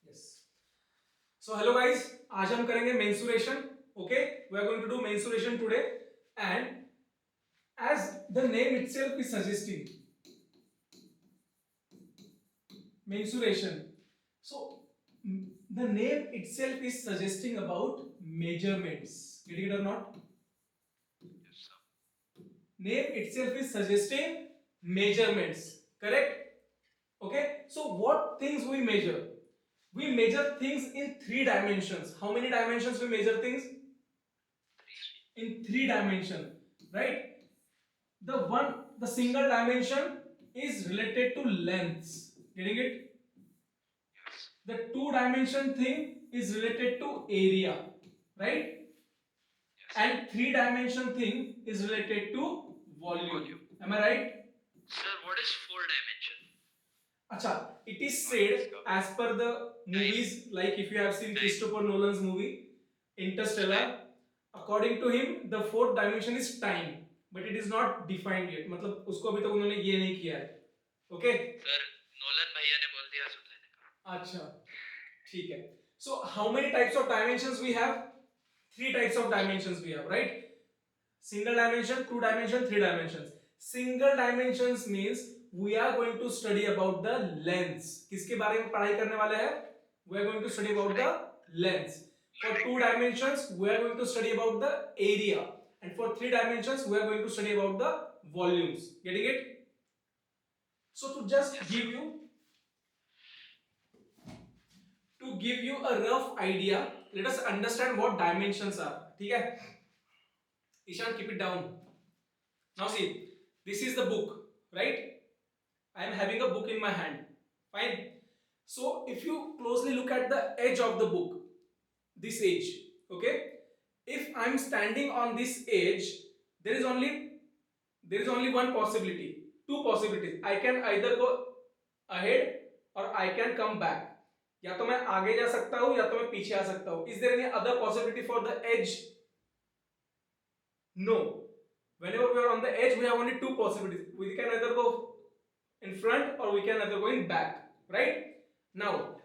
Yes. So hello guys, आज हम करेंगे mensuration. Okay, we are going to do mensuration today, and as the name itself is suggesting, mensuration. So the name itself is suggesting about measurements. Getting it or not? Name itself is suggesting measurements. Correct? Okay. So what things we measure? We measure things in three dimensions. How many dimensions we measure things? In three dimension, right? The single dimension is related to lengths. Getting it? The two dimension thing is related to area, right? And three dimension thing is related to volume. Am I right? Sir, what is four dimension? Acha, it is said as per the movies, like if you have seen Christopher Nolan's movie Interstellar, according to him the fourth dimension is time, but it is not defined yet. मतलब उसको अभी तक उन्होंने ये नहीं किया है. Okay? Sir Nolan भैया ने बोल दिया सुन लेने का. अच्छा, ठीक है. So how many types of dimensions we have? Three types of dimensions we have, right? Single dimension, two dimension, three dimensions. Single dimensions means we are going to study about the lengths. किसके बारे में पढ़ाई करने वाले हैं? We are going to study about the lengths. For two dimensions, we are going to study about the area, and for three dimensions, we are going to study about the volumes. Getting it? So to just give you a rough idea, let us understand what dimensions are. ठीक है? Ishan, keep it down. Now see, this is the book, right? I am having a book in my hand. Fine. So if you closely look at the edge of the book, this edge, okay? If I am standing on this edge, there is only one possibility, two possibilities. I can either go ahead or I can come back. या तो मैं आगे जा सकता हूं या तो मैं पीछे आ सकता हूं. Is there any other possibility for the edge? No. Whenever we are on the edge, we have only two possibilities. We can either go in front or we can either go in back, right? Now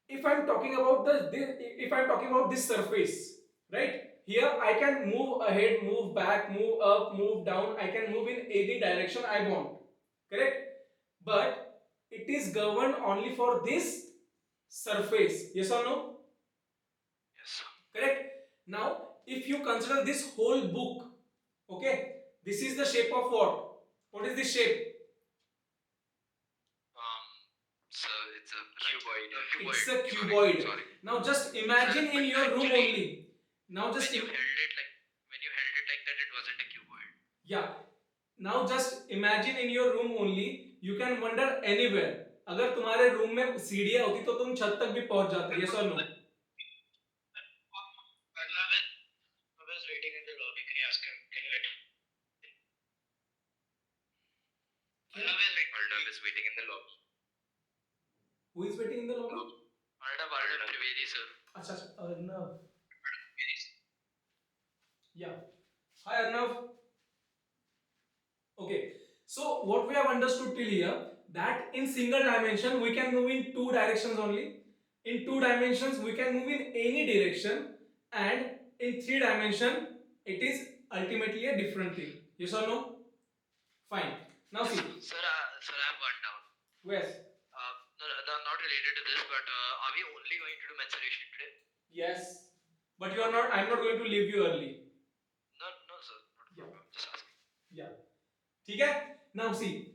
if I'm talking about this surface, right, here I can move ahead, move back, move up, move down. I can move in any direction I want, correct? But it is governed only for this surface. Yes or no? Yes. Correct. Now if you consider this whole book, okay, this is the shape of what is this shape? So it's a cuboid. It's a cuboid. Sorry. Now just imagine in your room only. Now just when you held it like that, it wasn't a cuboid. Yeah. Now just imagine in your room only. You can wander anywhere. अगर तुम्हारे room में सीढ़ियां होती तो तुम छत तक भी पहुंच जाते. Yes or no? I was waiting in the lobby. Can you ask him? Can you let him? Arnav is waiting in the lobby. Who is waiting in the lobby? Arnav Trivedi, sir. अच्छा Arnav. Yeah. Hi Arnav. Okay. So what we have understood till here, that in single dimension we can move in two directions only. In two dimensions we can move in any direction, and in three dimension it is ultimately a different thing. Yes or no? Fine. Now see. Sir, I have one doubt. Yes. No, not related to this, but are we only going to do mensuration today? Yes. But you are not. I am not going to leave you early. No, sir. Not problem. Just asking. Yeah. ठीक है? Now see.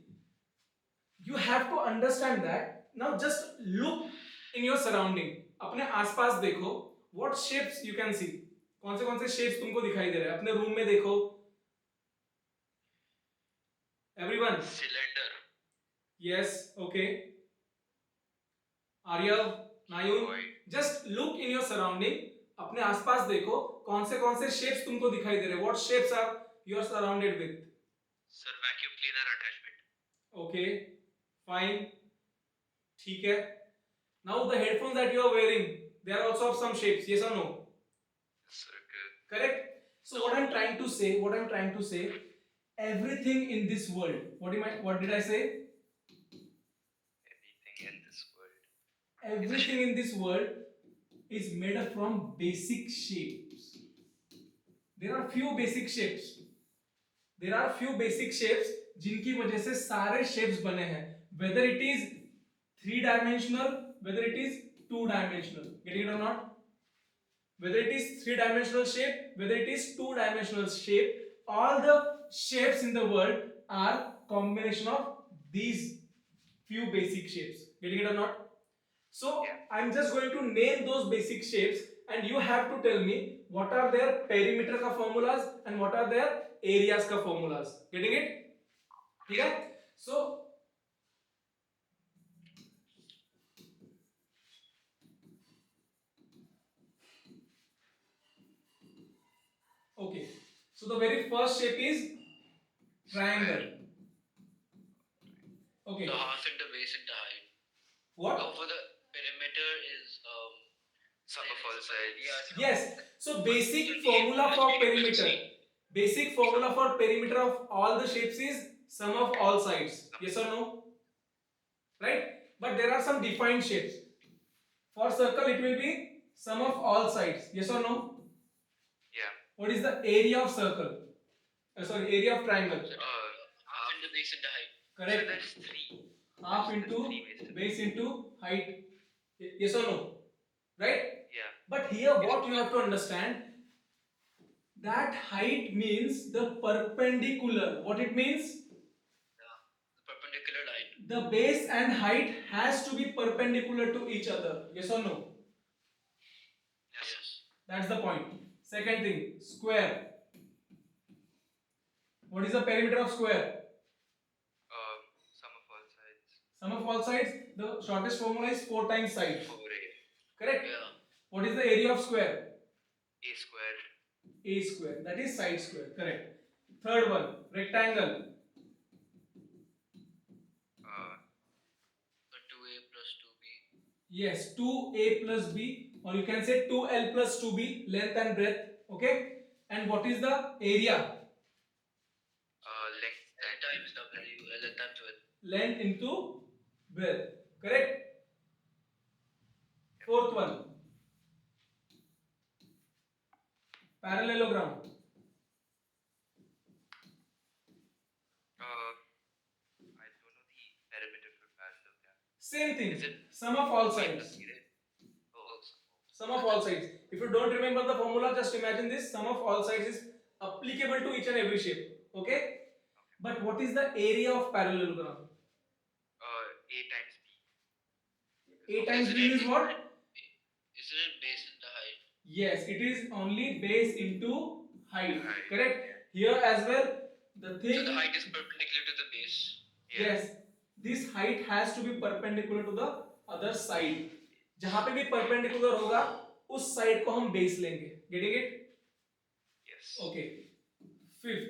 You have to understand that. Now just look in your surrounding. अपने आसपास देखो. What shapes you can see? कौन से shapes तुमको दिखाई दे रहे हैं? अपने रूम में देखो. Everyone. Cylinder. Yes. Okay. Aryav, Nayun, just look in your surrounding. अपने आसपास देखो कौन से shapes तुमको दिखाई दे रहे हैं. What shapes are you are surrounded with? Sir, vacuum cleaner attachment. Okay, fine. ठीक है. Now the headphones that you are wearing, they are also of some shapes. Yes or no? Sir, good. Correct. So what I'm trying to say, everything in this world. What did I say? Everything in this world. Everything in this world is made up from basic shapes. There are few basic shapes. There are few basic shapes जिनकी वजह से सारे shapes बने हैं. Whether it is 3-dimensional, whether it is 2-dimensional. Getting it or not? Whether it is 3-dimensional shape, whether it is 2-dimensional shape, all the shapes in the world are combination of these few basic shapes. Getting it or not? So I'm just going to name those basic shapes and you have to tell me what are their perimeter का formulas and what are their areas का formulas. Getting it? ठीक है? So okay. So the very first shape is triangle. Okay. So half into base into height. What? Now for the perimeter is sum of all sides. Yes. So basic formula for perimeter. Basic formula for perimeter of all the shapes is sum of all sides. Yes or no? Right? But there are some defined shapes. For circle it will be sum of all sides. Yes or no? Yeah. What is the area of circle? Sorry, area of triangle. Half into base into height. Correct. So that's 3. Half into base into height. Yes or no? Right? Yeah. But here what you have to understand, that height means the perpendicular. What it means? The perpendicular line. The base and height has to be perpendicular to each other. Yes or no? Yes. That's the point. Second thing, square. What is the perimeter of square? Sum of all sides. Sum of all sides. The shortest formula is 4 times side. 4a. Correct? Yeah. What is the area of square? A square. A square. That is side square. Correct. Third one, rectangle. 2a plus 2b. Yes, 2a plus b, or you can say 2l plus 2b, length and breadth. Okay. And what is the area? Length times w. Length times width. Length into breadth. Correct. Fourth one, parallelogram. I don't know the perimeter for parallelogram. Same thing. Is it Sum of all sides. Oh, Sum of all sides. If you don't remember the formula, just imagine this. Sum of all sides is applicable to each and every shape. Okay. But what is the area of parallelogram? a times b. A times b is what? Isn't it base into height? Yes, it is only base into height. Height. Correct. Here as well, the thing. So the height is perpendicular to the base. Yes, this height has to be perpendicular to the other side. जहाँ पे भी perpendicular होगा, उस side को हम base लेंगे. Getting it? Yes. Okay. Fifth,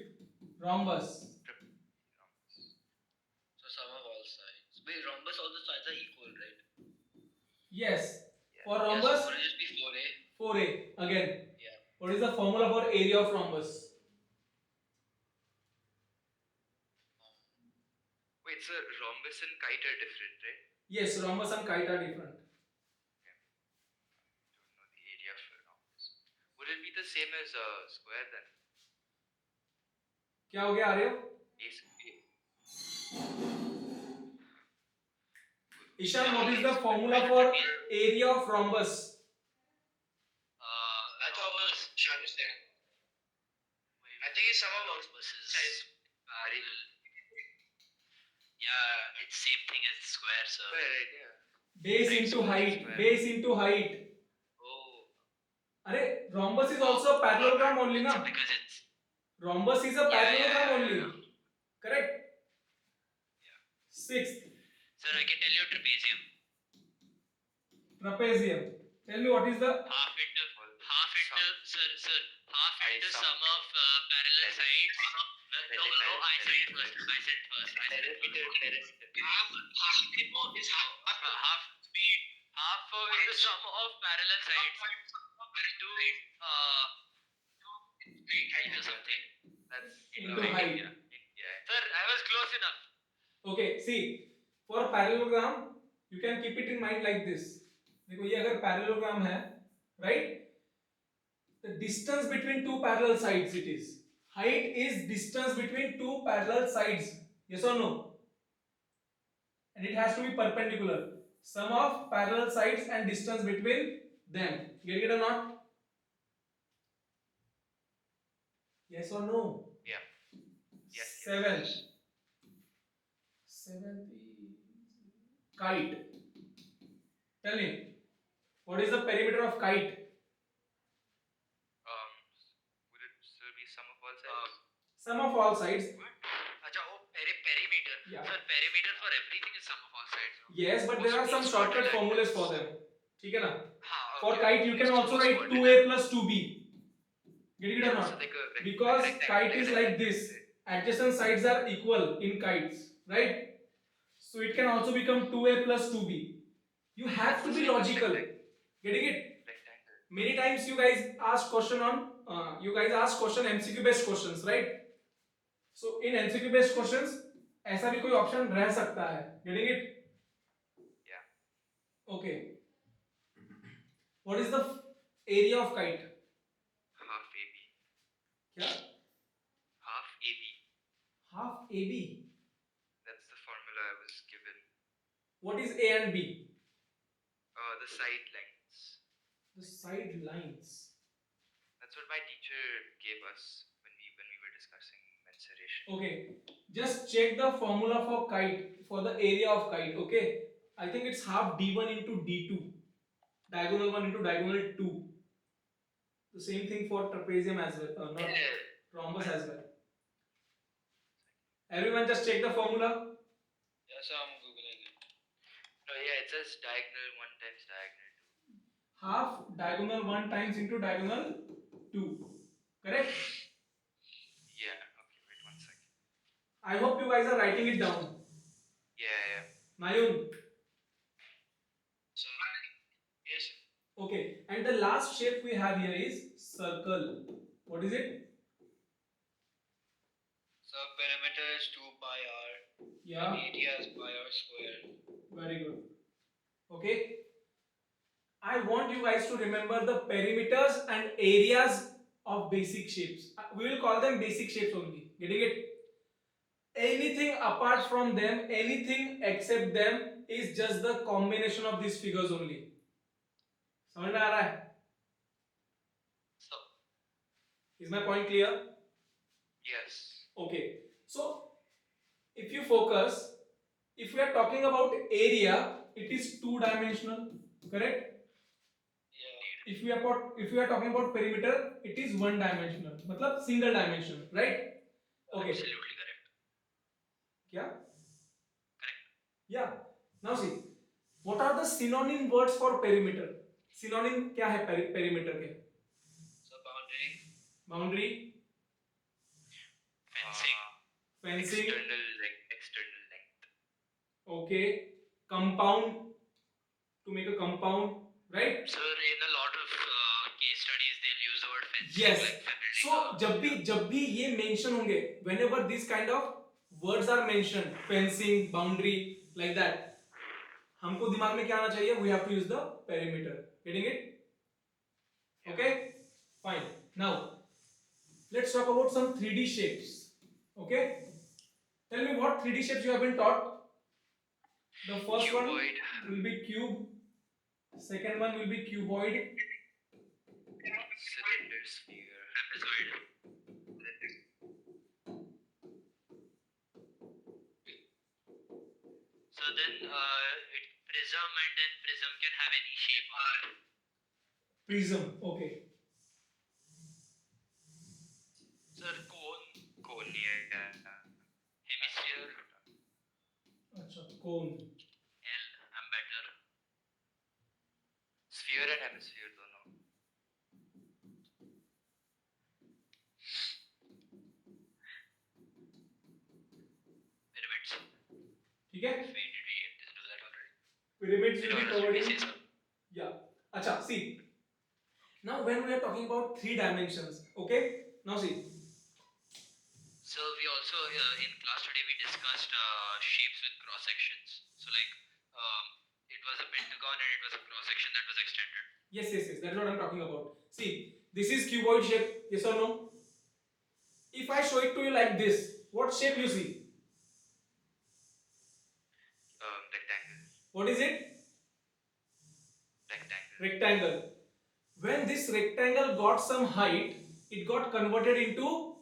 rhombus. So sum of all sides. Wait, rhombus, all the sides are equal, right? Yes. For Yes, rhombus, so it just be 4a. 4a again. Yeah. What is the formula for area of rhombus? Wait, so rhombus and kite are different, right? Yes, rhombus and kite are different. Don't know the area for rhombus. Would it be the same as a square then? क्या हो गया Aryav? Ishan, what is the formula for area of rhombus? I thought was understand. I think it's sum of all sides parallel. Yeah, it's same thing as square, so. Right, yeah. Base into height. Base into height. Oh. अरे rhombus is also a parallelogram only ना? Because it's. Rhombus is a parallelogram yeah. only. Correct? Yeah. Sixth, Sir, I can tell you trapezium. trapezium. Tell me what is the Half into sum of parallel sides. No, I said it first. Half is the sum of parallel sides into something. That's into height. Yeah. Sir, I was close enough. Okay, see, for parallelogram, You can keep it in mind like this. देखो ये अगर parallelogram है, right? The distance between two parallel sides it is. Height is distance between two parallel sides. Yes or no? And it has to be perpendicular. Sum of parallel sides and distance between them. Get it or not? Yes or no? Yeah. Yes. Seventh. Seventh is kite. Tell me, what is the perimeter of kite? Would it still be sum of all sides? Sum of all sides. Acha, oh, perimeter. Yeah. Sir, perimeter for everything is sum of all sides. No? Yes, but there are some shortcut formulas for them. ठीक है ना? For Okay. kite, you can also write 2a plus 2b. Get it or So not? like a Because rectangle, kite is like this. Adjacent sides are equal in kites, right? So it can also become 2a plus 2b. You have to be logical. Getting it? rectangle. Many times you guys ask question on MCQ based questions, right? So in MCQ based questions ऐसा भी कोई option रह सकता है. Getting it? Yeah. Okay. What is the area of kite? Half AB. क्या? Half AB. Half AB. That's the formula I was given. What is A and B? The side lengths. The side lines. That's what my teacher gave us when we were discussing mensuration. Okay. Just check the formula for kite, for the area of kite. Okay. I think it's half D1 into D2. Diagonal 1 into diagonal 2. The same thing for trapezium as well. Not rhombus as well. Everyone just check the formula. Yes, I'm googling it. No, yeah, it says diagonal 1 times diagonal 2. Half diagonal 1 times into diagonal 2. Correct? Yeah, okay, wait 1 second. I hope you guys are writing it down. Yeah. Mayun. So, yes. Okay. And the last shape we have here is circle. What is it? So perimeter is 2 pi r. Yeah. Area is pi r square. Very good. Okay. I want you guys to remember the perimeters and areas of basic shapes. We will call them basic shapes only. Getting it? Anything apart from them, anything except them is just the combination of these figures only. समझ में आ रहा है? So, Is my point clear? yes. Okay. So, if you focus, if we are talking about area, it is two-dimensional, correct? Yeah. If we are talking about perimeter, it is one-dimensional, मतलब single dimension, right? Okay. Absolutely correct. क्या? Correct. Yeah. Now see, what are the synonym words for perimeter? Synonym क्या है perimeter के? So boundary. Boundary. Fencing. Fencing. External length. Okay. Compound. To make a compound, right? Sir, in a lot of case studies, they'll use the word fencing. Yes. Like building So जब भी ये mention होंगे, whenever this kind of words are mentioned, fencing, boundary, like that, हमको दिमाग में क्या आना चाहिए? We have to use the perimeter. Getting it? Okay? Fine. Now, let's talk about some 3D shapes. Okay? Tell me what 3D shapes you have been taught. The first Cuboid. one will be cube. Second one will be cuboid. Cylinder, sphere, trapezoid. So then, prism and then prism can have any shape. Prism. Okay. Sir, cone, yeah. Hemisphere, अच्छा cone. L, I'm better. Sphere and hemisphere दोनों. Pyramids. ठीक है? Wait, did we just do that already? Pyramids will be No, covered did we in. say so? Yeah. Acha, see. Now when we are talking about 3 dimensions, okay? Now see. So we also in class today we discussed shapes with cross sections. So like it was a pentagon and it was a cross section that was extended. Yes, yes, yes. That's what I'm talking about. See, this is cuboid shape. Yes or no? If I show it to you like this, what shape you see? Rectangle. What is it? Rectangle. Rectangle. When this rectangle got some height, it got converted into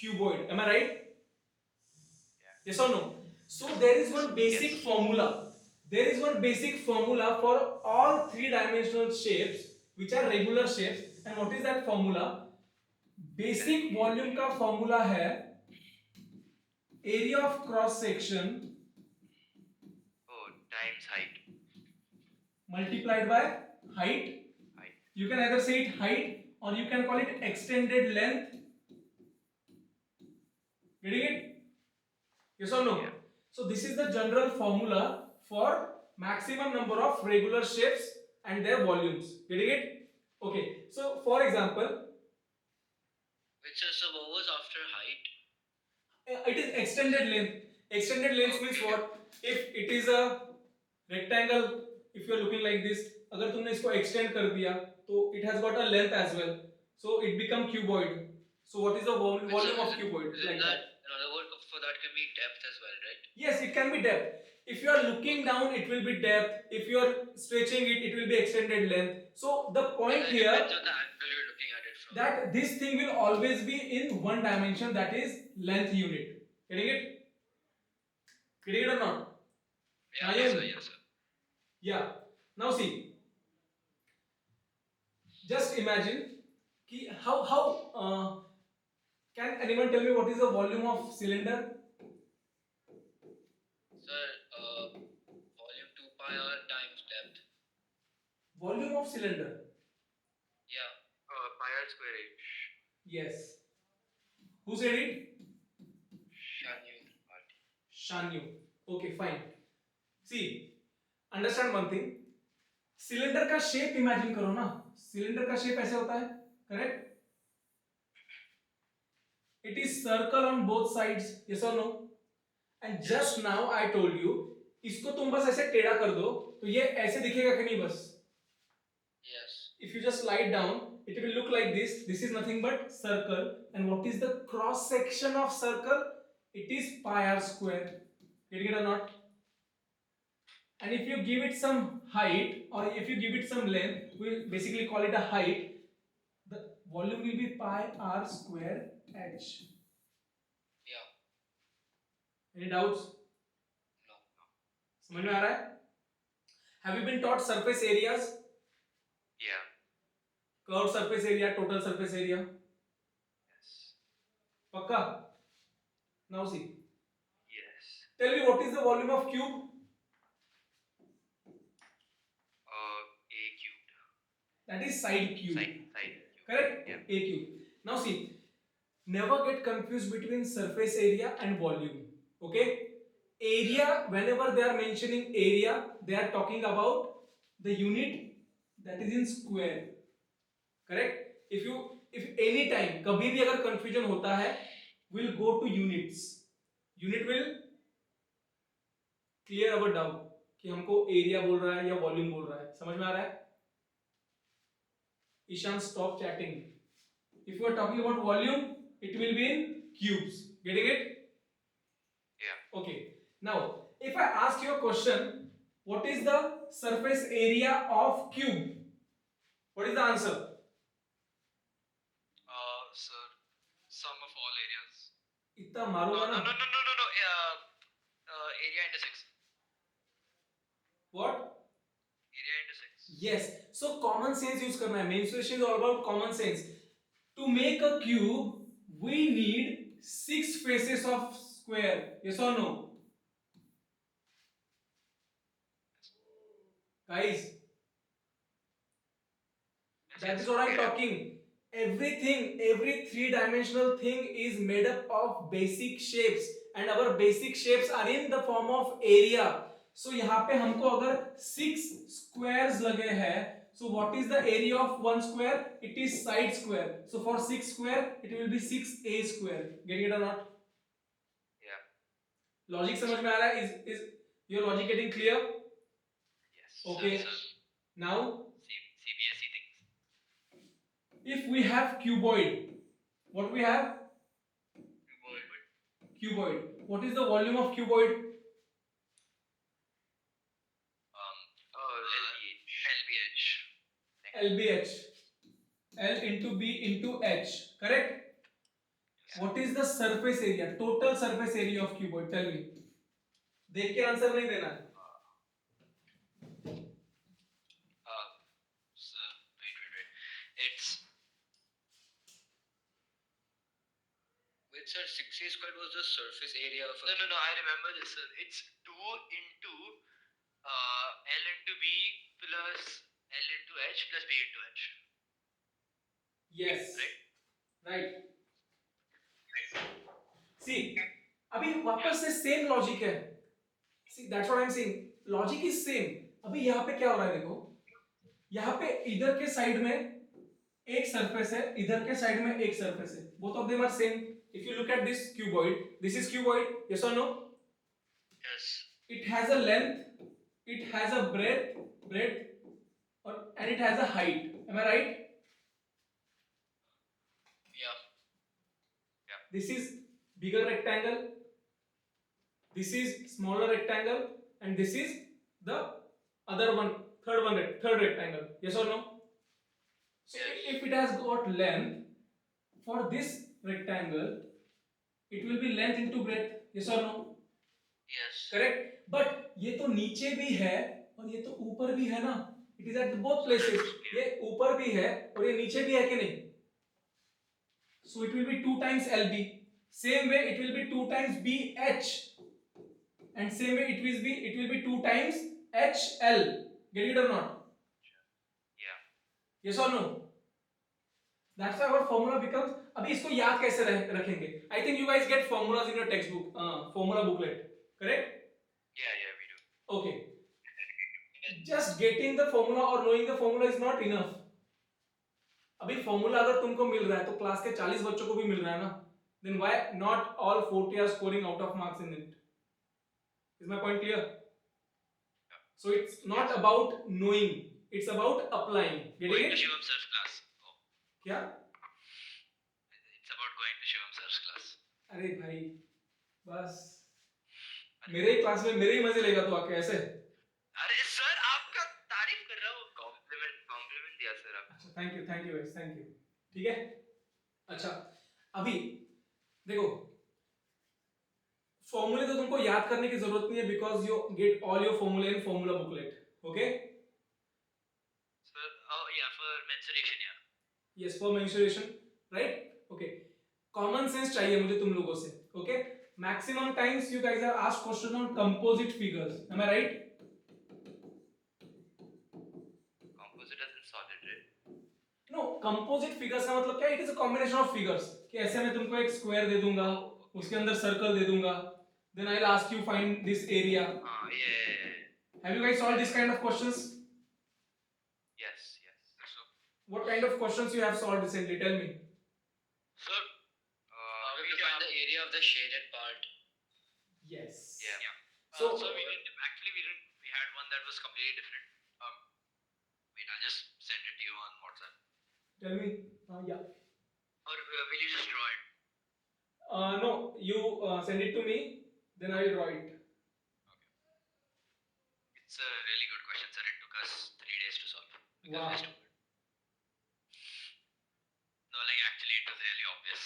cuboid. Am I right? Yeah. Yes or no? So there is one basic Yes. formula. There is one basic formula for all three-dimensional shapes, which are regular shapes. And what is that formula? Basic volume का formula है area of cross section Oh, times height. multiplied by height. Height. You can either say it height or you can call it extended length. Getting it? Yes or no? Yeah. So this is the general formula for maximum number of regular shapes and their volumes. Getting it? Okay. So for example, So what was after height? it is extended length. Extended length means what? If it is a rectangle, if you are looking like this, अगर तुमने इसको extend कर दिया, तो it has got a length as well. So it become cuboid. So what is the volume of cuboid? Like that. Another word for that can be depth as well, right? Yes, it can be depth. If you are looking down, it will be depth. If you are stretching it, it will be extended length. So the point It here depends on the angle you're looking at it from. that this thing will always be in one dimension, that is length unit. Getting it? Getting it or not? Yeah, Nayan? yes, sir. Yes, sir. Yeah. Now see. Just imagine कि how can anyone tell me what is the volume of cylinder? Sir, volume 2 pi r times depth. Volume of cylinder. Yeah. Pi r square h. Yes. Who said it? Shanyu. Shanyu. Okay, fine. See, understand one thing. Cylinder का shape imagine करो ना. Cylinder का shape ऐसे होता है, correct? It is circle on both sides. Yes or no? And just now I told you, इसको तुम बस ऐसे टेढ़ा कर दो, तो ये ऐसे दिखेगा कि नहीं बस? Yes. If you just slide down, it will look like this. This is nothing but circle. And what is the cross section of circle? It is pi r square. Getting it or not? And if you give it some height or if you give it some length, we'll basically call it a height. The volume will be pi r square h. Yeah. Any doubts? No. समझ में आ रहा है? Have you been taught surface areas? Yeah. Curved surface area, total surface area. Yes. पक्का? Now see. Yes. Tell me what is the volume of cube? A cubed. That is side cube. Side cube. Correct? Yeah. A cube. Now see. Never get confused between surface area and volume. Okay? Area, whenever they are mentioning area, they are talking about the unit that is in square. Correct? If any time, कभी भी अगर confusion होता है, we'll go to units. Unit will clear our doubt कि हमको area बोल रहा है या volume बोल रहा है. समझ में आ रहा है? Ishan, stop chatting. If you are talking about volume, it will be in cubes. Getting it? Yeah. Okay. Now, if I ask you a question, what is the surface area of cube? What is the answer? Sir, sum of all areas. इतना मारूंगा ना. No. Area into 6. What? Area into 6. Yes. So common sense use करना है. Mensuration is all about common sense. To make a cube, we need 6 faces of square. Yes or no? Guys, that is what I'm talking. Everything, every three-dimensional thing is made up of basic shapes, and our basic shapes are in the form of area. So यहाँ पे हमको अगर 6 squares लगे हैं, so what is the area of one square? It is side square. So for 6 square, it will be 6a square. Getting it or not? Yeah. Logic समझ में आ रहा है? Is your logic getting clear? Okay. Sir, Now, CBSE things. if we have cuboid, what we have? Cuboid. What is the volume of cuboid? LBH. LBH. L into B into H. Correct? What is the surface area? Total surface area of cuboid? Tell me. देख के answer नहीं देना है. Sir, wait. It's. Wait, sir, 6A squared was the surface area of. No, I remember this, sir. It's 2 into L into B plus L into H plus B into H. Yes. Right. See, अभी वापस से same logic है. See, that's what I'm saying. Logic is same. अभी यहाँ पे क्या हो रहा है देखो. यहाँ पे इधर के साइड में एक सरफेस है, इधर के साइड में एक सरफेस है. Both of them are same. If you look at this cuboid, this is cuboid. Yes or no? Yes. It has a length, it has a breadth, and it has a height. Am I right? Yeah. This is bigger rectangle, this is smaller rectangle, and this is the other one, third rectangle. Yes or no? So Yes. if it has got length, for this rectangle, it will be length into breadth. Yes or no? Yes. Correct. But ये तो नीचे भी है और ये तो ऊपर भी है ना. It is at both places. ये ऊपर भी है और ये नीचे भी है कि नहीं? So it will be 2 times LB. Same way it will be 2 times BH. And same way it will be 2 times HL. Get it or not? Yeah. Yes or no? That's why our formula becomes. अभी इसको याद कैसे रखेंगे? I think you guys get formulas in your textbook, formula booklet, correct? Yeah, we do. Okay. Just getting the formula or knowing the formula is not enough. अभी formula अगर तुमको मिल रहा है तो क्लास के 40 बच्चों को भी मिल रहा है ना. Then why not all 40 are scoring out of marks in it? Is my point clear? So it's not about knowing, it's about applying. Getting Going it? to Shivam sir's class. Oh. क्या? It's about going to Shivam sir's class. अरे भाई बस मेरे ही class में मेरे ही मजे लेगा तो आके ऐसे. अरे सर आपका तारीफ कर रहा हूँ. कॉम्प्लीमेंट दिया सर आप. अच्छा thank you guys, thank you. ठीक है. अच्छा अभी देखो फॉर्मूले तो तुमको याद करने की जरूरत नहीं है because you get all your फॉर्मूले in formula booklet. Okay. Sir, yeah, for mensuration, yeah. Yes for mensuration. Right. Okay. Common sense चाहिए मुझे तुम लोगों से. ओके. Maximum times you guys are asked question on composite figures. Am I right? Composite as in solid, right? No composite figures का मतलब क्या है? It is a combination of figures. कि ऐसे मैं तुमको एक स्क्वायर दे दूंगा, उसके अंदर सर्कल दे दूंगा, then I will ask you find this area. Yeah. Have you guys solved this kind of questions? Yes. So, What kind of questions you have solved recently? Tell me. sir, we have to find the area of the shaded part. Yes. Yeah. So we had one that was completely different. Wait, I'll just send it to you on WhatsApp. tell me. Yeah. Or will you just draw it? No, you send it to me. Then I will draw it. It's a really good question, sir. It took us 3 days to solve. Wow. No, like actually, it was really obvious.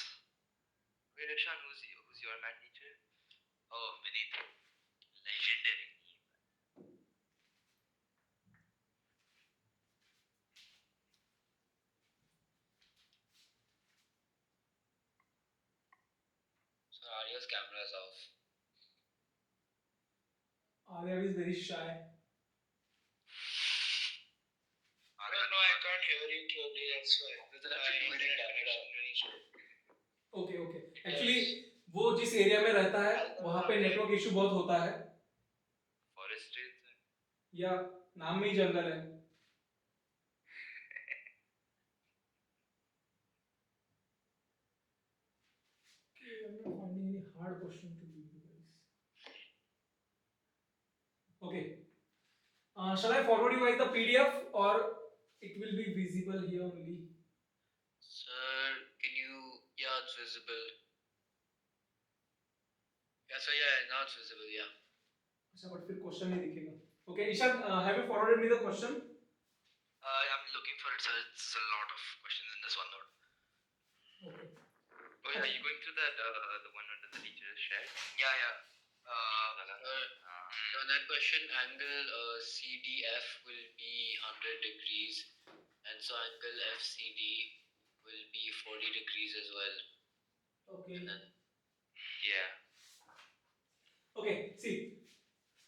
Wait, Ishan, who's your math teacher? Oh, Vineet. Legendary. So Arya's camera is off. Arya is very shy. No, I can't hear you clearly. That's why. Okay. Actually, वो जिस area में रहता है वहाँ पे network issue बहुत होता है. Forest streets. या नाम में ही जंगल है. I'm not finding any hard question to give you guys. Okay. Shall I forward you guys the PDF or it will be visible here only? Sir, can you? Yeah, it's visible. Yeah, so yeah, now it's visible. Yeah. अच्छा but फिर question नहीं दिखेगा. Okay, Ishan, have you forwarded me the question? I'm looking for it, sir. It's a lot of questions in this one note. Okay. Oh yeah, you going through that the one under the teacher shared? Yeah, yeah. So on that question, angle CDF will be 100 degrees, and so angle FCD will be 40 degrees as well. Okay. And then, yeah. Okay. See,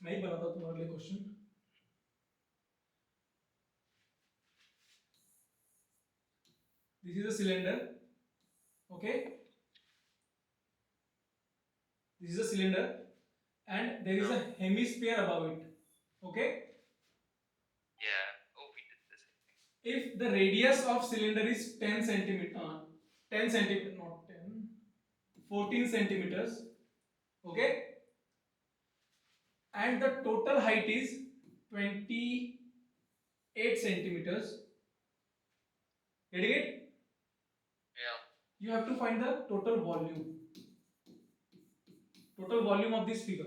मैं ही बनाता हूँ तुम्हारे लिए question. This is a cylinder. Okay. This is a cylinder, and there is a hemisphere above it. Okay. Yeah. Oh, we did this. If the radius of cylinder is 10 centimeter, 10 centimeter, not 10, 14 centimeters. Okay. And the total height is 28 centimeters. Getting it? Yeah. You have to find the total volume. Total volume of this figure.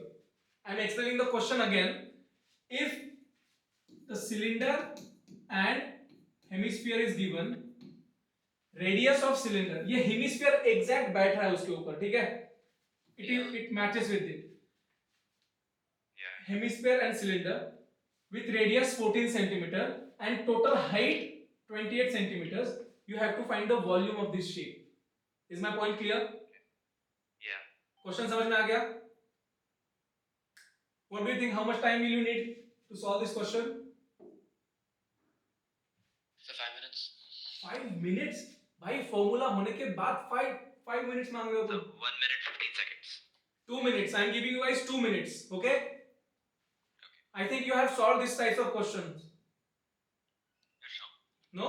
I am explaining the question again. If the cylinder and hemisphere is given, radius of cylinder, ये hemisphere exact बैठ रहा है उसके ऊपर, ठीक है? It matches with it. Yeah. Hemisphere and cylinder with radius 14 centimeter and total height 28 centimeters. You have to find the volume of this shape. Is my point clear? Yeah. Question समझ में आ गया? What do you think? How much time will you need to solve this question? So 5 minutes. 5 minutes? भाई formula होने के बाद 5 minutes मांग रहे हो So तुम? 1 minute 15 seconds. 2 minutes. I am giving you guys 2 minutes. Okay? I think you have solved this types of questions. Yes, sir. No?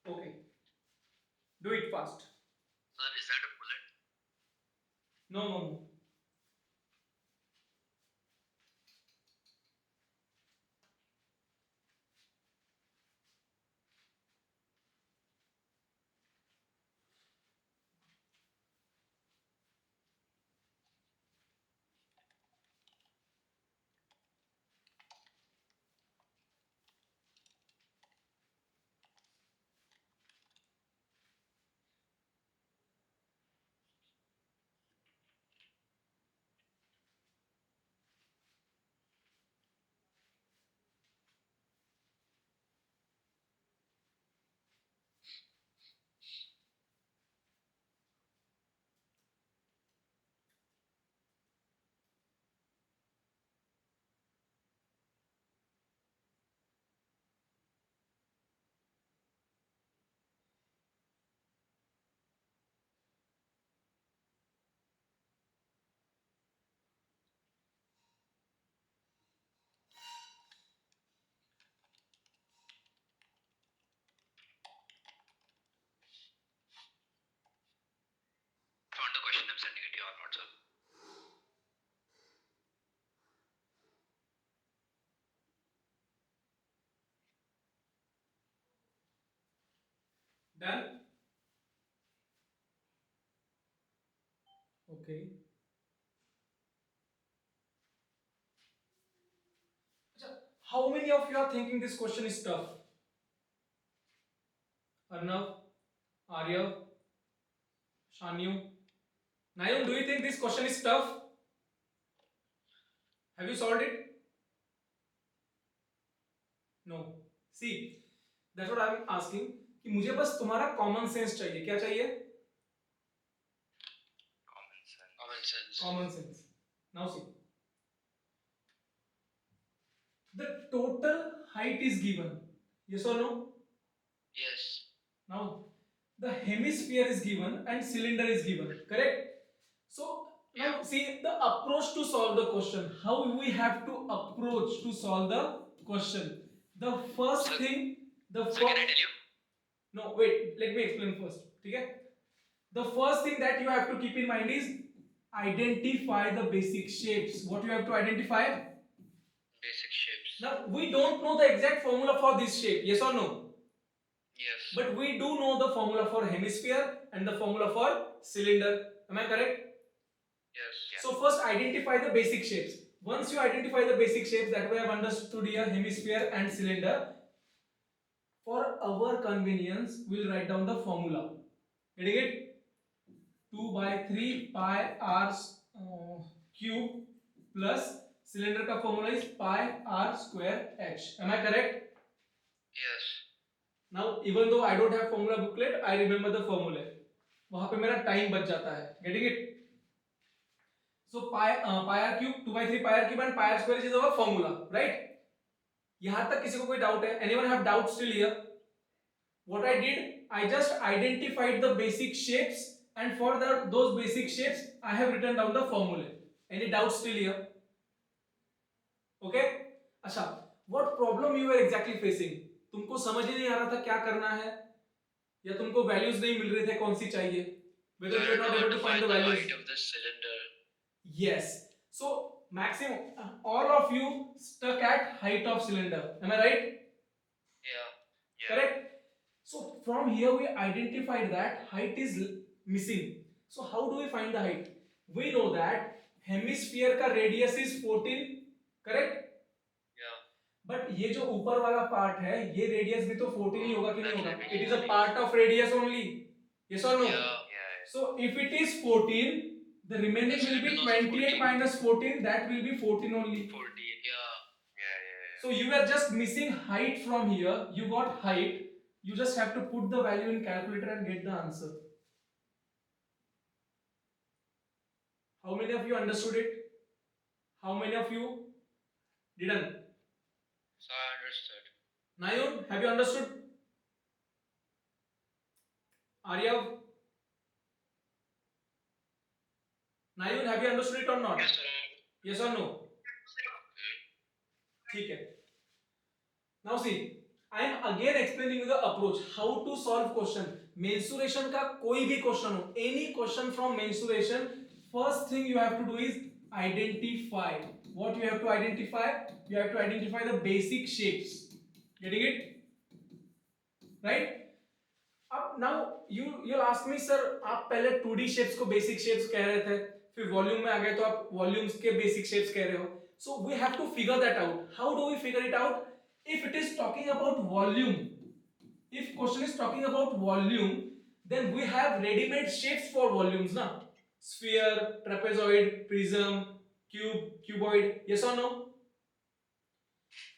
Okay. Do it fast. Sir, is that a bullet? No, no, no. Found the question. I'm sending it to you on WhatsApp. Done? Okay. How many of you are thinking this question is tough? Arnav, Arya, Shanyu, Nayam, do you think this question is tough? Have you solved it? No. See, that's what I'm asking. कि मुझे बस तुम्हारा common sense चाहिए. क्या चाहिए? Common sense. Common sense. Common sense. Now see. The total height is given. Yes or no? Yes. Now the hemisphere is given and cylinder is given. Correct? So now see the approach to solve the question. How we have to approach to solve the question. The first Sir- thing, the So can I tell you? no, wait, let me explain first. Okay? The first thing that you have to keep in mind is identify the basic shapes. What you have to identify? Basic shapes. Now we don't know the exact formula for this shape, yes or no? Yes. But we do know the formula for hemisphere and the formula for cylinder. Am I correct? Yes. So first identify the basic shapes. Once you identify the basic shapes, that way I have understood here hemisphere and cylinder. For our convenience, we'll write down the formula. Getting it? 2 by 3 pi r cube plus cylinder का formula is pi r square h. Am I correct? Yes. Now even though I don't have formula booklet, I remember the formula. वहां पे मेरा time बच जाता है. Getting it? So pi r cube 2 by 3 pi r cube and pi r square is our formula, right? यहां तक किसी को कोई डाउट है? Anyone have doubt still here? What I did, I just identified the basic shapes, and for those basic shapes I have written down the formula. Any doubts still here? Okay? अच्छा, what problem you were exactly facing? तुमको समझ ही नहीं आ रहा था क्या करना है, या तुमको वैल्यूज नहीं मिल रहे थे कौन सी चाहिए? Whether you are not able to find the values. Height of the cylinder. Yes. So maximum, all of you stuck at height of cylinder. Am I right? Yeah. Correct. So from here we identified that height is missing. So how do we find the height? We know that hemisphere का radius is 14. Correct. Yeah. But ये जो ऊपर वाला part है, ये radius भी तो 14 ही होगा कि नहीं होगा? That It is a part of radius only. Yes or no? Yeah. So if it is 14, the remaining will be 28 minus 14. That will be 14 only. 14. Yeah. So you are just missing height from here. You got height. You just have to put the value in calculator and get the answer. How many of you understood it? How many of you didn't? So I understood. Nayun, have you understood? Aryav? Nayun, have you understood it or not? Yes, sir. Yes or no? ठीक है. Now see, I am again explaining you the approach how to solve question. Mensuration का कोई भी question हो, any question from mensuration, first thing you have to do is identify. What you have to identify? You have to identify the basic shapes. Getting it? Right? अब now you'll ask me, sir, आप पहले 2D shapes को basic shapes कह रहे थे, फिर volume में आ गए तो आप volumes के basic shapes कह रहे हो. So we have to figure that out. How do we figure it out? If it is talking about volume, if question is talking about volume, then we have ready-made shapes for volumes, na? Sphere, trapezoid, prism, cube, cuboid. Yes or no?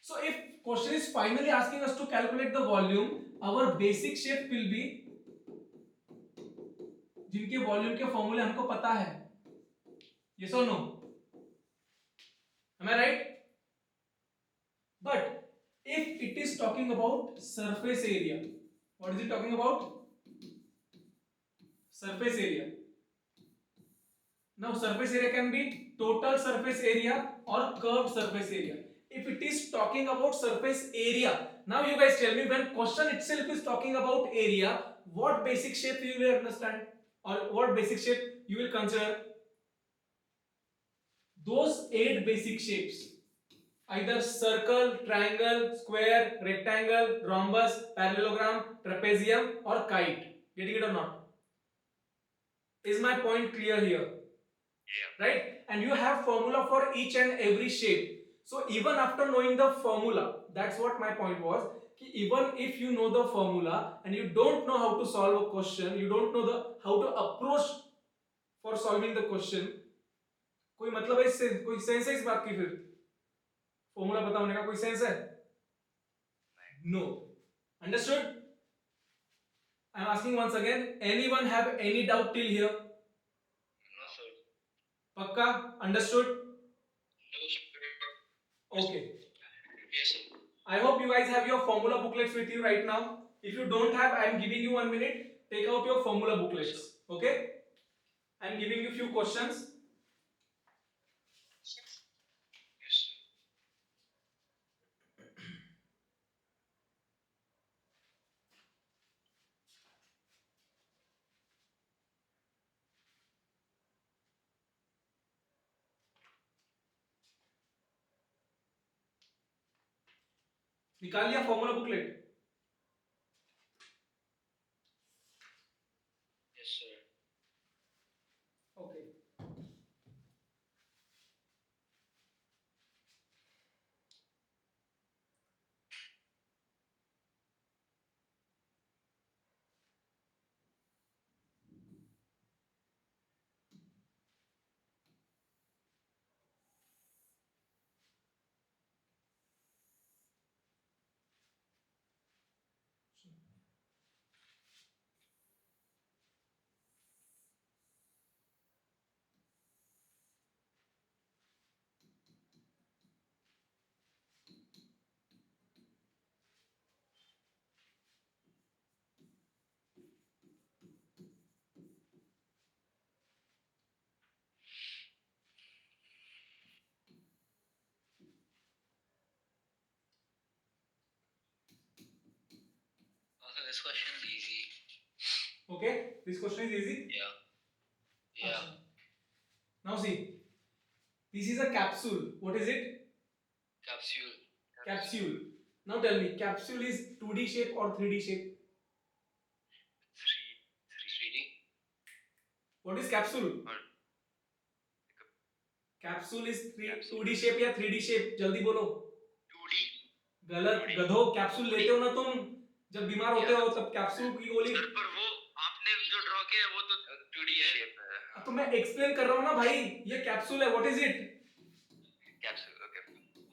So if question is finally asking us to calculate the volume, our basic shape will be जिनके volume के फॉर्मूले हमको पता है. Yes or no? Am I right? But if it is talking about surface area, what is it talking about? Surface area. Now surface area can be total surface area or curved surface area. If it is talking about surface area, now you guys tell me, when question itself is talking about area, what basic shape you will understand, or what basic shape you will consider? Those 8 basic shapes, either circle, triangle, square, rectangle, rhombus, parallelogram, trapezium or kite. Getting it or not? Is my point clear here? Yeah. Right? And you have formula for each and every shape. So even after knowing the formula, that's what my point was, even if you know the formula and you don't know how to solve a question, you don't know how to approach for solving the question, कोई मतलब है इससे, कोई sense है इस बात की? फिर फॉर्मूला पता होने का कोई सेंस है? No. Understood? I am asking once again, anyone have any doubt till here? No, sir. Pakka? Understood? No, sir. Okay. Yes, sir. I hope you guys have your formula booklets with you right now. If you don't have, I am giving you 1 minute. Take out your formula booklets. Okay? I am giving you few questions. Yes, sir. निकाल लिया formula booklet? Yes, sir. Okay Also, this question is easy. Okay this question is easy. Yeah. Yeah. Now see, this is a capsule. What is it? Capsule. Capsule. Now tell me, capsule is 2D shape or 3D shape? 3D. What is capsule? Or Capsule is Capsule. 2D shape या 3D shape? जल्दी बोलो. 2D. गलत 2D. गधो. Capsule लेते हो ना तुम जब बीमार होते हो तब कैप्सूल की गोली. सर पर वो आपने जो ड्रॉ किया है वो तो 2D शेप है. तो मैं एक्सप्लेन कर रहा हूँ ना भाई. ये कैप्सूल है. What is it? Capsule. Okay.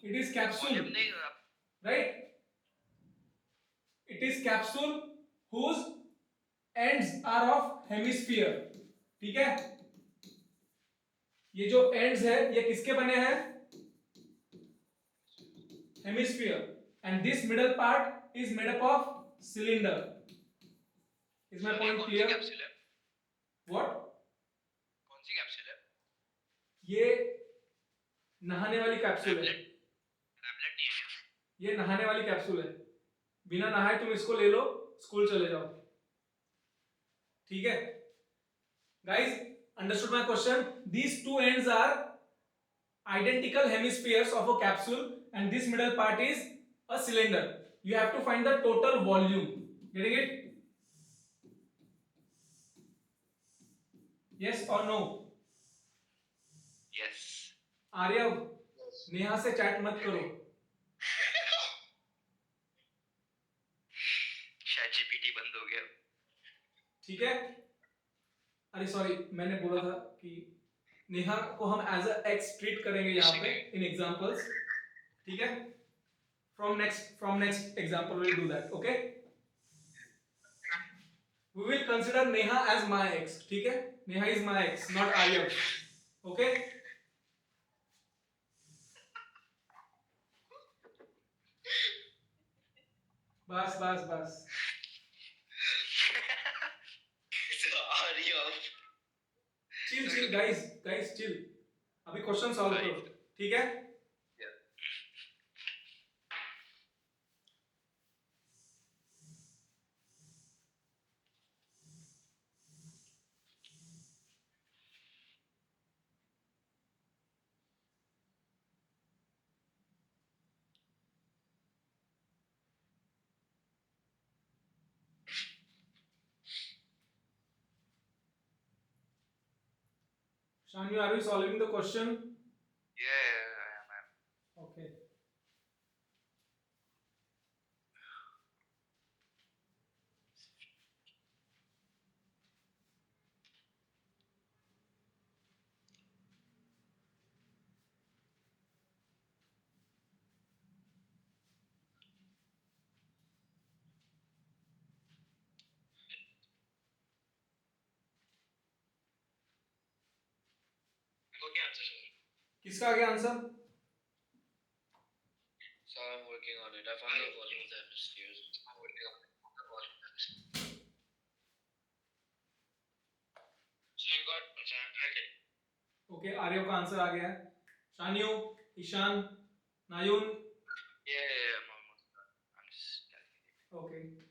It is capsule. नहीं right. It is capsule whose ends are of hemisphere. ठीक है. ये जो ends है ये किसके बने हैं? Hemisphere. And this middle part is made up of cylinder. Is my point clear? Capsule है. What? कौन सी कैप्सूल है? ये नहाने वाली कैप्सूल है. टैबलेट नहीं है. ये नहाने वाली कैप्सूल है. बिना नहाए तुम इसको ले लो, स्कूल चले जाओ. ठीक है guys, understood my question? These two ends are identical hemispheres of a capsule and this middle part is a cylinder. You have to find the total volume. Getting it? Yes or no? Yes. Aryav, Neha से chat मत करो. शायद GPT बंद हो गया. ठीक है. अरे सॉरी, मैंने बोला था कि नेहा को हम एज अ एक्स ट्रीट करेंगे यहाँ पे इन एग्जांपल्स. ठीक है. From next example will do that. Okay. We will consider Neha as my ex. ठीक है. Neha is my ex, not Aryav. Okay. बस बस बस. Chill guys chill. अभी क्वेश्चन सॉल्व करो. ठीक है. Shanu, are you solving the question? Yeah, I am. Okay. किसका आ गया answer? So I'm working on it. I found the volume of the hemispheres. I'm working on the volume of the hemispheres. So you got okay. Okay, Aaryav का answer आ गया है. शान्यू, ईशान, नायुन. Yeah, I'm almost done. I'm just calculating. Okay.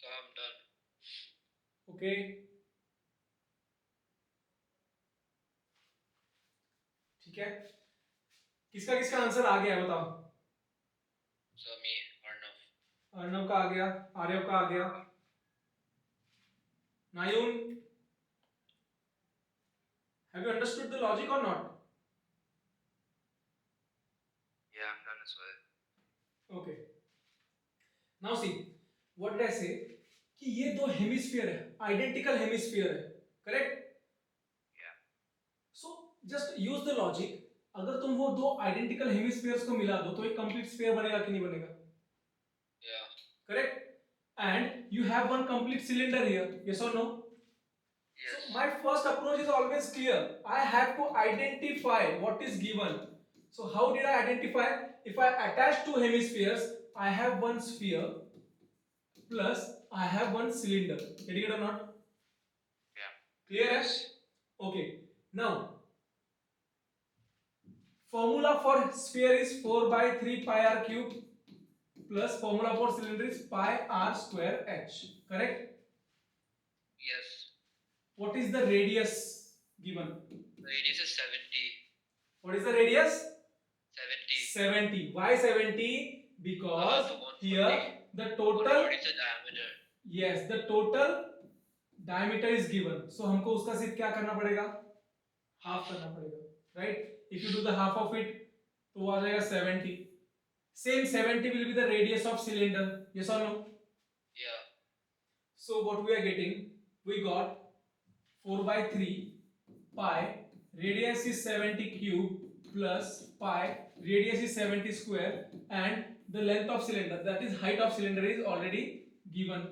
So I'm done. Okay. ठीक है, किसका किसका आंसर आ गया है बताओ? So me, Arnav. अर्णव का आ गया, आर्यव का आ गया, नायुन, have you understood the logic or not? Yeah, I'm done as well. Okay. Now see, what did I say? कि ये दो हेमिस्फीयर है, आइडेंटिकल हेमिस्फीयर है, correct? Yeah. So just use the logic, अगर तुम वो दो आइडेंटिकल हेमिस्फीयर्स को मिला दो तो एक कंप्लीट स्फीयर बनेगा कि नहीं बनेगा? Yeah. Correct? And you have one complete cylinder here, yes or no? Yes. So my first approach is always clear. I have to identify what is given. So how did I identify? If I attach two hemispheres, I have one sphere plus I have one cylinder. Getting it or not? Yeah. Clear? Yes. Okay. Now, formula for sphere is 4 by 3 pi r cube plus formula for cylinder is pi r square h. Correct? Yes. What is the radius given? The radius is 70. What is the radius? 70. 70. Why 70? Because The 140. here the total, What is the diameter? yes, the total diameter is given. So हमको उसका सिर्फ क्या करना पड़ेगा? Half करना पड़ेगा, right? If you do the half of it, तो आ जाएगा 70. Same 70 will be the radius of cylinder. Yes or no? Yeah. So what we are getting? We got 4 by 3 pi, radius is 70 cube plus pi, radius is 70 square, and the length of cylinder, that is height of cylinder, is already given.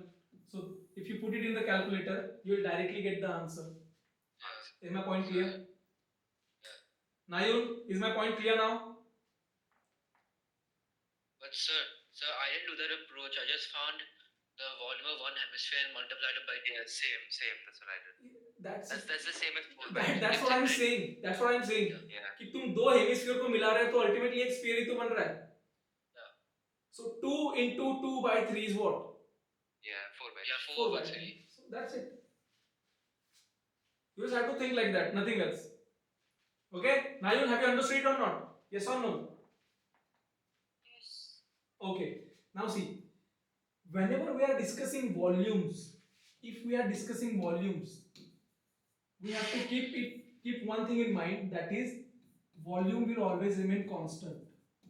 So if you put it in the calculator, you will directly get the answer. Yeah. Is my point clear? Yeah. Nayun, is my point clear now? But sir, I didn't do that approach. I just found the volume of one hemisphere and multiplied it by the same. That's what I did. That's That's the same as 4 by that's what I'm saying. That's what I'm saying. Yeah. कि तुम दो hemisphere को मिला रहे हो तो ultimately एक sphere ही तो बन रहा है. Yeah. So 2 into 2 by 3 is what? Yeah, 4 by 4 by by 3. 3. So that's it. You just have to think like that, nothing else. Okay? Nayun, have you understood it or not? Yes or no? Yes. Okay. Now see, whenever we are discussing volumes, if we are discussing volumes, we have to keep one thing in mind, that is volume will always remain constant.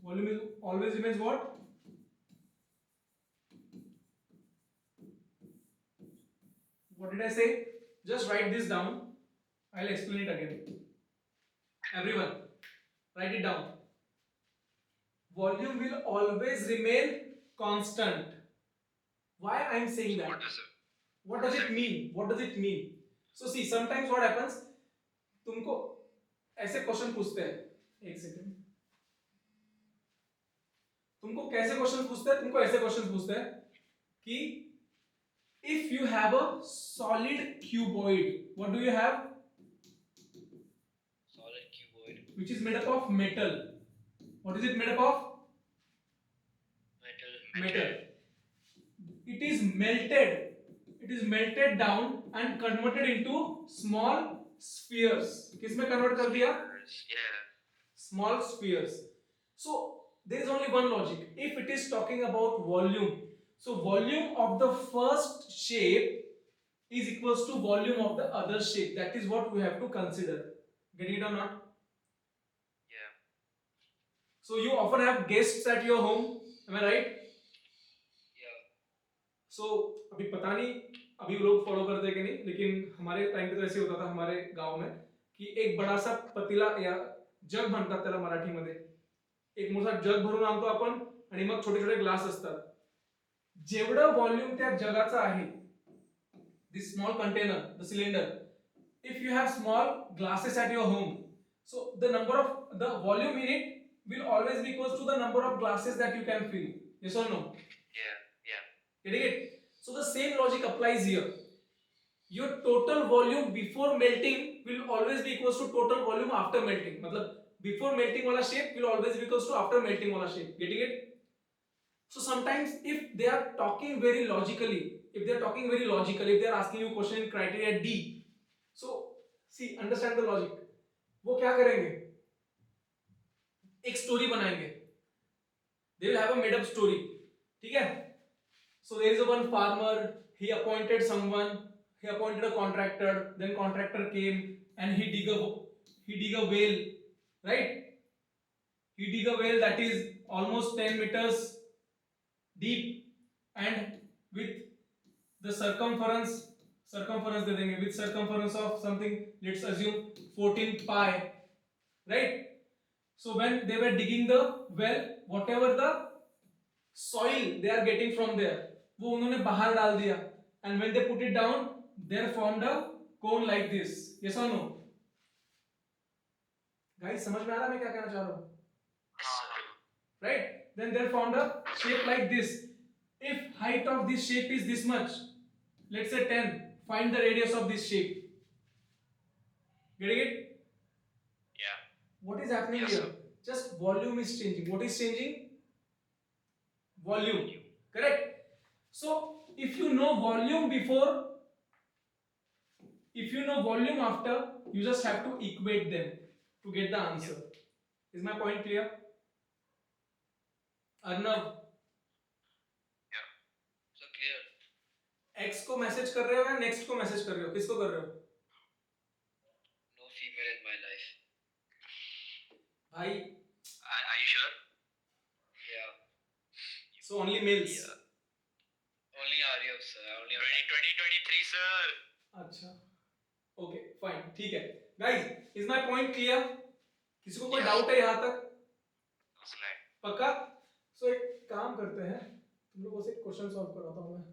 Volume will always remains what? What did I say? Just write this down. I'll explain it again. Everyone, write it down. Volume will always remain constant. Why I am saying that? What does it mean? What does it mean? So see, sometimes what happens, तुमको ऐसे question पूछते हैं, एक second, तुमको कैसे question पूछते हैं? तुमको ऐसे क्वेश्चन पूछते हैं कि if you have a solid cuboid, what do you have? Solid cuboid. Which is made up of metal. What is it made up of? Metal. It is melted. It is melted down and converted into small spheres. किसमें convert कर दिया? Yeah. Small spheres. So there is only one logic. If it is talking about volume, so volume of the first shape is equals to volume of the other shape. That is what we have to consider. Getting it or not? Yeah. So you often have guests at your home. Am I right? Yeah. So अभी पता नहीं अभी लोग follow करते हैं कि नहीं, लेकिन हमारे टाइम पे तो ऐसे होता था हमारे गांव में की एक बड़ा सा पतीला या जग म्हणतात त्याला मराठीमध्ये, एक मोठा जग भरून आणतो आपण आणि मग छोटे छोटे ग्लास असतात. जेवढं व्हॉल्यूम त्या जगाचं आहे, this small container, the cylinder, if you have small glasses at your home, so the number of the volume in it will always be equals to the number of glasses that you can fill. Yes or no? Yeah. Yeah. Getting it? So the same logic applies here. Your total volume before melting will always be equals to total volume after melting. मतलब before melting वाला shape will always be equals to after melting वाला shape. Getting it? So sometimes if they are talking very logically, if they are talking very logical, if they are asking you question in criteria D, so see, understand the logic. वो क्या करेंगे, एक story बनाएंगे, they will have a made up story, ठीक है. So there is a one farmer, he appointed someone, he appointed a contractor, then contractor came and he dig a well, right? He dig a well that is almost 10 meters deep and with the circumference दे देंगे, with circumference of something, let's assume 14 pi, right? So when they were digging the well, whatever the soil they are getting from there, वो उन्होंने बाहर डाल दिया, and when they put it down, there formed a cone like this. Yes or no? Guys, समझ में आ रहा है मैं क्या कहना चाह रहा हूँ? Right? Then there formed a shape like this. If height of this shape is this much, let's say 10, find the radius of this shape. Getting it? Yeah. What is happening Yes, here? sir. Just volume is changing. What is changing? Volume. Correct? So if you know volume before, if you know volume after, you just have to equate them to get the answer. Is my point clear? Arnav, So clear. X को message कर रहे हो या next को message कर रहे हो, किसको कर रहे हो No female in my life. भाई? Are you sure? Yeah. So only males. Yeah. Only Aryav, sir. Only 2023, sir. अच्छा, ओके फाइन, ठीक है. Guys, is my point clear? किसी को कोई डाउट है यहाँ तक? पक्का? सो एक काम करते हैं, तुम लोगों से एक क्वेश्चन सॉल्व कराता हूँ मैं.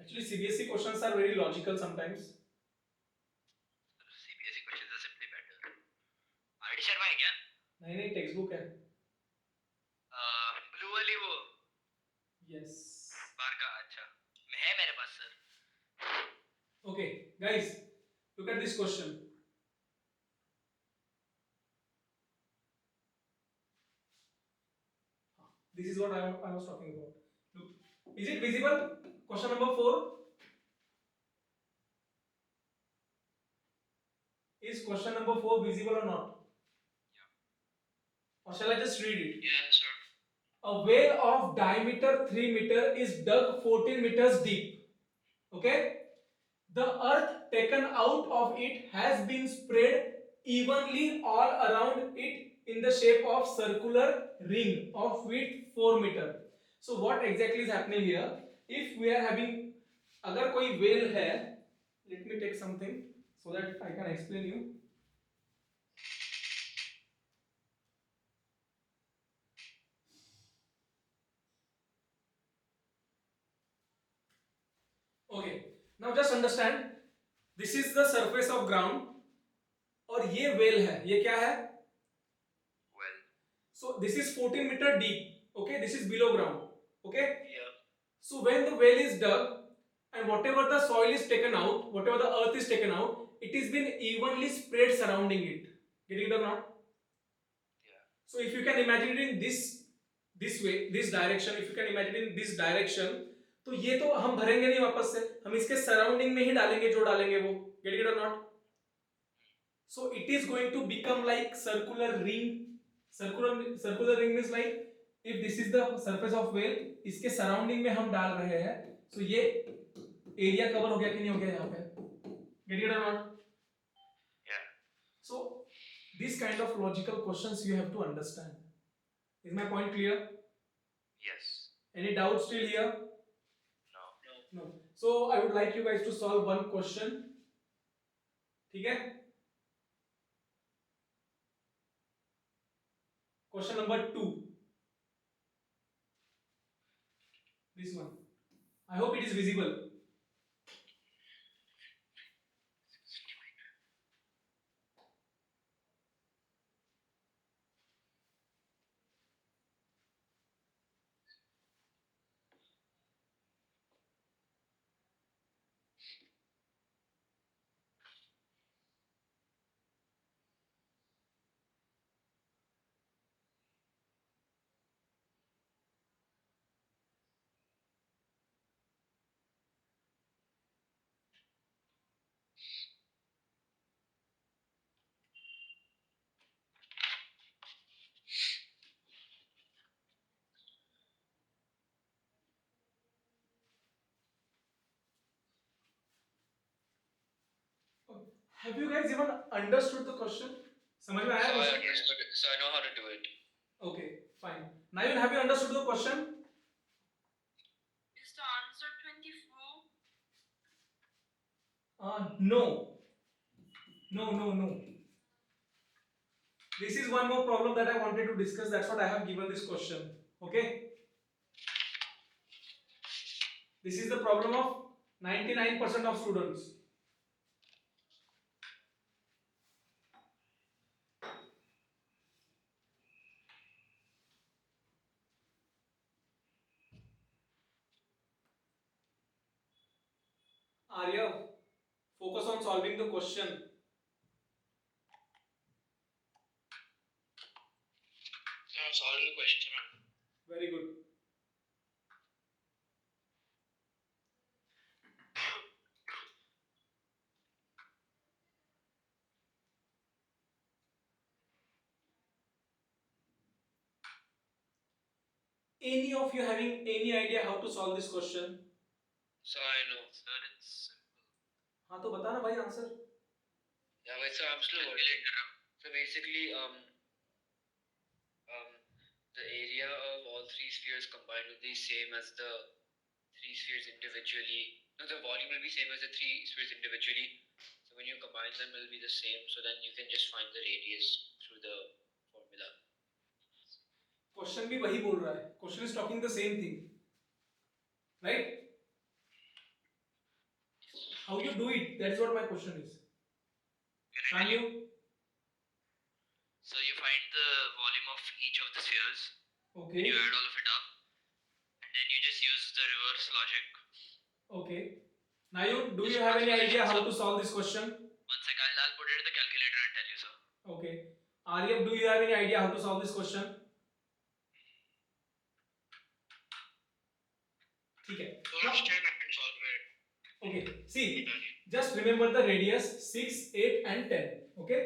Actually, CBSE questions are very logical sometimes. CBSE questions are simply better. RD Sharma है क्या? नहीं नहीं, टेक्स्ट बुक है. ब्लू वाली वो. यस. बार का अच्छा. है मेरे पास sir. Okay, guys, look at this question. This is what I was talking about. Look, is it visible? Question number 4. Is question number 4 visible or not? Yeah. Or shall I just read it? Yeah, sir. A well of diameter 3 meter is dug 14 meters deep. Okay? The earth taken out of it has been spread evenly all around it in the shape of circular ring of width 4 meter. So what exactly is happening here? If we are having, अगर कोई well है, let me take something so that I can explain you. Okay, now just understand, this is the surface of ground और ये well है, ये क्या है? Well. So this is 14 meter deep. Okay, this is below ground. Okay. Yeah. So when the well is dug and whatever the soil is taken out, whatever the earth is taken out, it is been evenly spread surrounding it. Getting it or not? Yeah. So if you can imagine it in this way, this direction, if you can imagine it in this direction, तो ये तो हम भरेंगे नहीं वापस से, हम इसके सराउंडिंग में ही डालेंगे जो डालेंगे वो. Getting it or not? So it is going to become like circular ring. Circular ring means like if this is the surface of well, इसके सराउंडिंग में हम डाल रहे हैं, so ये एरिया कवर हो गया कि नहीं हो गया यहाँ पे? Get it or not? Yeah. So this kind of logical questions you have to understand. Is my point clear? Yes. Any doubts still here? No. No. So I would like you guys to solve one question. ठीक है? Question number 2. This one. I hope it is visible. Have you guys even understood the question? समझ में आया So I question? understood it. So I know how to do it. Okay, fine. Nayun, have you understood the question? Is the answer 24? No. No. This is one more problem that I wanted to discuss. That's what I have given this question. Okay. This is the problem of 99% of students. Arya, focus on solving the question. So I'm solving the question. Very good. Any of you having any idea how to solve this question? So I know. Sir, it's simple. हाँ तो बता ना भाई answer. Yeah, wait, so I'm still working. So basically, the area of all three spheres combined will be same as the three spheres individually. No, the volume will be same as the three spheres individually. So when you combine them, it will be the same. So then you can just find the radius through the formula. Question भी वही बोल रहा है. Question is talking the same thing, right? How you do it, that's what my question is. Can you? So you find the volume of each of the spheres. Okay. You add all of it up, and then you just use the reverse logic. Okay. Nayun, do you have any idea how to solve this question? One sec, I'll put it in the calculator and tell you, sir. Okay. Arya, do you have any idea how to solve this question? ठीक है. So let's check and solve it. Okay. See, just remember the radius 6, 8, and 10. Okay.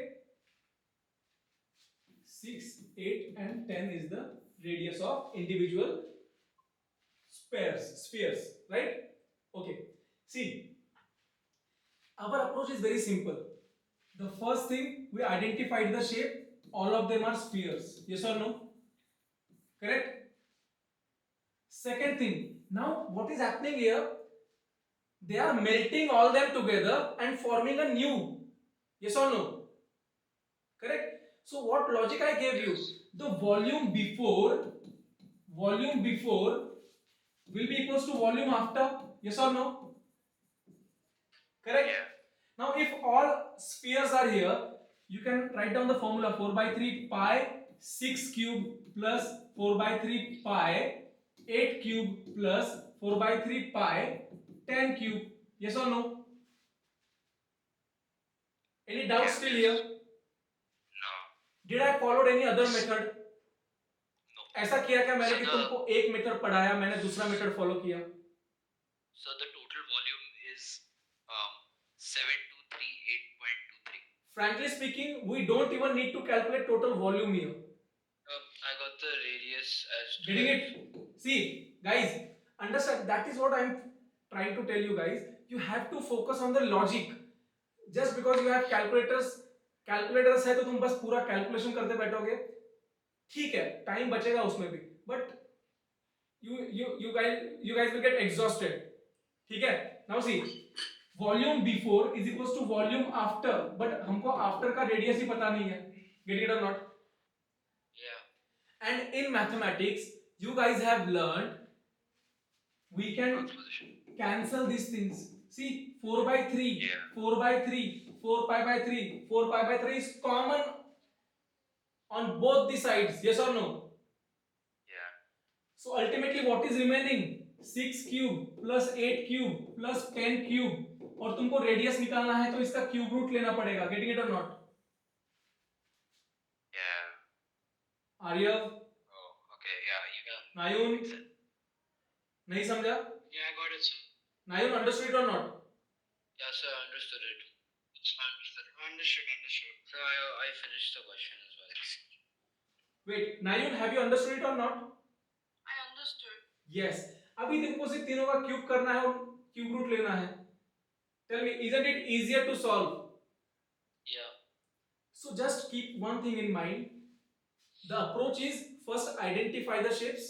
6, 8, and 10 is the radius of individual spheres, right? Okay. See, our approach is very simple. The first thing, we identified the shape. All of them are spheres. Yes or no? Correct? Second thing, now what is happening here? They are melting all them together and forming a new. Yes or no? Correct? So what logic I gave you? The volume before will be equals to volume after. Yes or no? Correct? Yeah. Now if all spheres are here, you can write down the formula 4 by 3 pi 6 cube plus 4 by 3 pi 8 cube plus 4 by 3 pi 10 cube. Yes or no? Any doubt still here? No. Did I followed any other method? No. ऐसा किया क्या मैंने कि So the- तुमको एक method पढ़ाया, मैंने दूसरा मेथड फॉलो किया? So the total volume is 7238.23. Frankly speaking, we don't even need to calculate total volume here. I got the radius as Getting it? See, guys, understand, that is what I'm trying to tell you guys. You have to focus on the logic. Just because you have calculators है तो तुम बस पूरा calculation करते बैठोगे, ठीक है, time बचेगा उसमें भी, but you guys will get exhausted. ठीक है? Now see, volume before is equals to volume after, but हमको after का radius ही पता नहीं है. Getting it or not? Yeah. And in mathematics, you guys have learned we can Transposition. cancel these things. See, 4 by 3, Yeah. 4 by 3, 4 pi by 3, 4 pi by 3 is common on both the sides. Yes or no? Yeah. So ultimately what is remaining? 6 cube plus 8 cube plus 10 cube. और तुमको radius निकालना है तो इसका cube root लेना पड़ेगा. Getting it or not? Yeah. Arya, Oh, okay. Yeah, you got Nayun, नहीं समझा? Yeah, I got it, sir. Nayun, understood it or not? Yeah, sir, I understood it. Understood. So I finished the question as well. Wait, Nayun, have you understood it or not? I understood. Yes. अभी तुमको सिर्फ तीनों का cube करना है और cube root लेना है. Tell me, isn't it easier to solve? So just keep one thing in mind. The approach is first identify the shapes,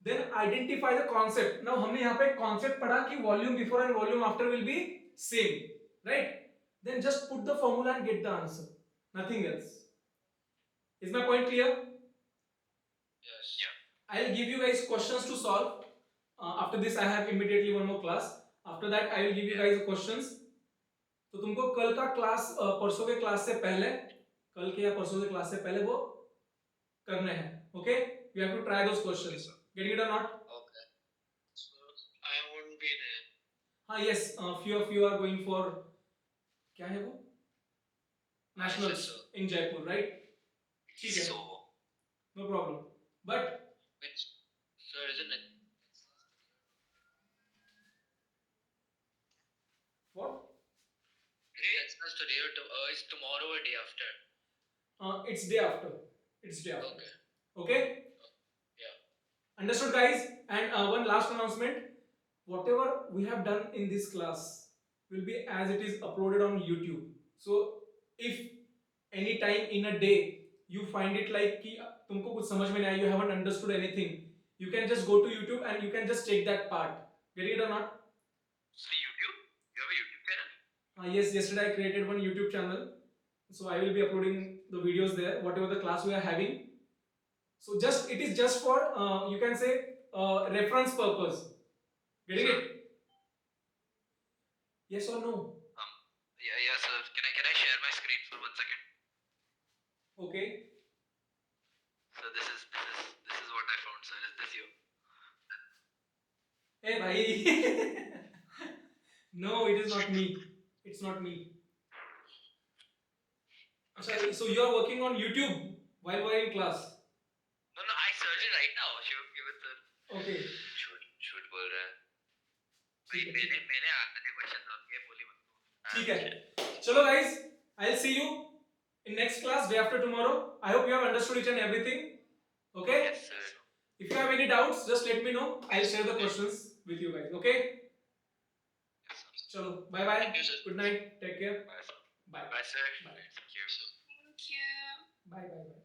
then identify the concept. Now हमने यहाँ पे concept पढ़ा कि volume before and volume after will be same, right? Then just put the formula and get the answer. Nothing else. Is my point clear? Yes. Yeah. I'll give you guys questions to solve. After this, I have immediately one more class. After that, I will give you guys questions. तो तुमको कल का class परसों के class से पहले, कल के या परसों के क्लास से पहले वो करने हैं. Okay, you have to try those questions. Getting it or not? Okay. So I won't be there. हाँ, yes, few of you are going for, क्या है वो, नेशनल्स इन जयपुर, राइट? ठीक है, So no problem. But which sir isn't it? What? That's not today or it's tomorrow or day after. It's day after. It's day after. Okay. Okay? Yeah. Understood, guys? And one last announcement. Whatever we have done in this class will be as it is uploaded on YouTube. So if any time in a day you find it like कि तुमको कुछ समझ में नहीं आया, you haven't understood anything, you can just go to YouTube and you can just take that part. Getting it or not? So YouTube? You have a YouTube channel? Yes, yesterday I created one YouTube channel. So I will be uploading the videos there, whatever the class we are having. So just it is just for you can say reference purpose. Getting it? Yes or no? Yeah, sir. Can I share my screen for 1 second? Okay. So this is what I found, sir. Is this you? Hey, bhai. No, it is not me. It's not me. So you are working on YouTube while we're in class. No, I searched it right now. Should give it, sir. Okay. Shoot बोल रहा है. ठीक है, मैंने आधे question आपके बोली मत. ठीक है. चलो guys, I'll see you in next class day after tomorrow. I hope you have understood each and everything. Okay? Yes, sir. If you have any doubts, just let me know. I'll share the questions with you guys. Okay? Yes, sir. Chalo, bye bye. Thank you, sir. Good night. Take care. Bye, sir. Bye. Bye, sir. Bye. Thank you, sir. Thank you. Bye bye bye.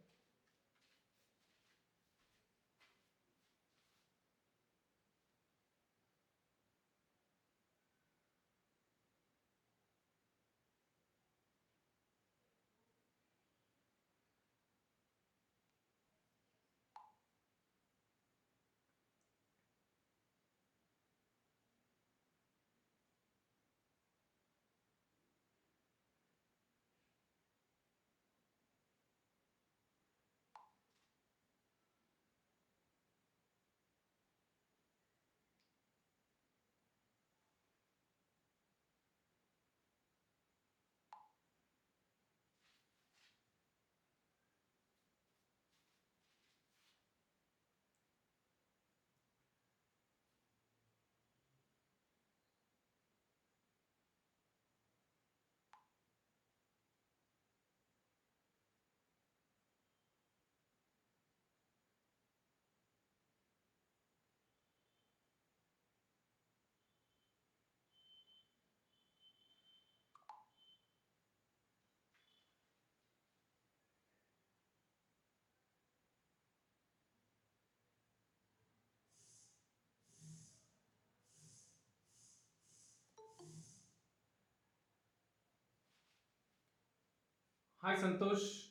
Hi Santosh.